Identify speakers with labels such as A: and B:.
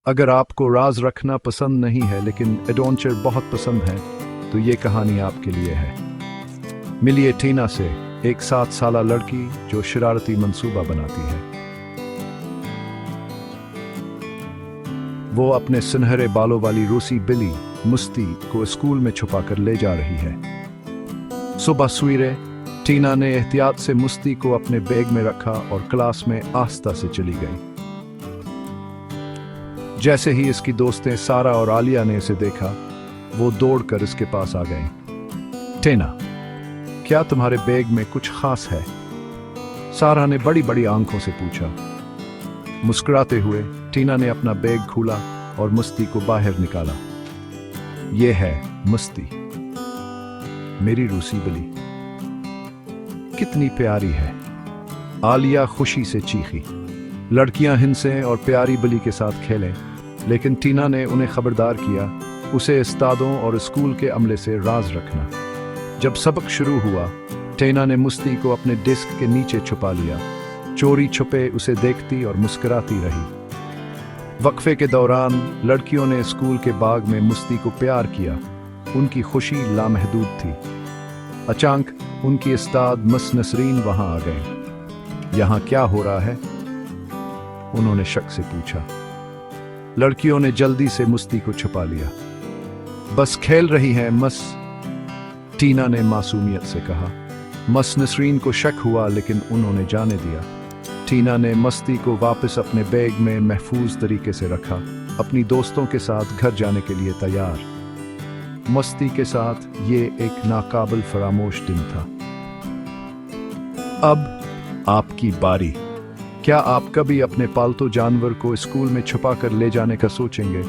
A: अगर आपको राज रखना पसंद नहीं है लेकिन एडवेंचर बहुत पसंद है तो ये कहानी आपके लिए है। मिलिए टीना से, एक 7 साला लड़की जो शरारती मंसूबा बनाती है। वो अपने सुनहरे बालों वाली रूसी बिल्ली मुस्ती को स्कूल में छुपाकर ले जा रही है। सुबह सवेरे टीना ने एहतियात से मुस्ती को अपने बैग में रखा और क्लास में आस्था से चली गई। जैसे ही इसकी दोस्तें सारा और आलिया ने इसे देखा, वो दौड़कर इसके पास आ गई। टीना, क्या तुम्हारे बैग में कुछ खास है? सारा ने बड़ी बड़ी आंखों से पूछा। मुस्कुराते हुए टीना ने अपना बैग खोला और मुस्ती को बाहर निकाला। ये है मुस्ती, मेरी रूसी बिल्ली, कितनी प्यारी है। आलिया खुशी से चीखी। लड़कियां हिंसे और प्यारी बिल्ली के साथ खेलें, लेकिन टीना ने उन्हें खबरदार किया, उसे उस्तादों और स्कूल के अमले से राज रखना। जब सबक शुरू हुआ, टीना ने मुस्ती को अपने डेस्क के नीचे छुपा लिया। चोरी छुपे उसे देखती और मुस्कुराती रही। वक्फे के दौरान लड़कियों ने स्कूल के बाग में मुस्ती को प्यार किया। उनकी खुशी लामहदूद थी। अचानक उनकी उस्ताद मिस नसरीन वहां आ गए। यहाँ क्या हो रहा है? उन्होंने शक से पूछा। लड़कियों ने जल्दी से मुस्ती को छुपा लिया। बस खेल रही हैं मिस, टीना ने मासूमियत से कहा। मिस नसरीन को शक हुआ लेकिन उन्होंने जाने दिया। टीना ने मस्ती को वापस अपने बैग में महफूज तरीके से रखा, अपनी दोस्तों के साथ घर जाने के लिए तैयार। मस्ती के साथ ये एक नाकाबिल फरामोश दिन था। अब आपकी बारी। क्या आप कभी अपने पालतू जानवर को स्कूल में छुपा कर ले जाने का सोचेंगे?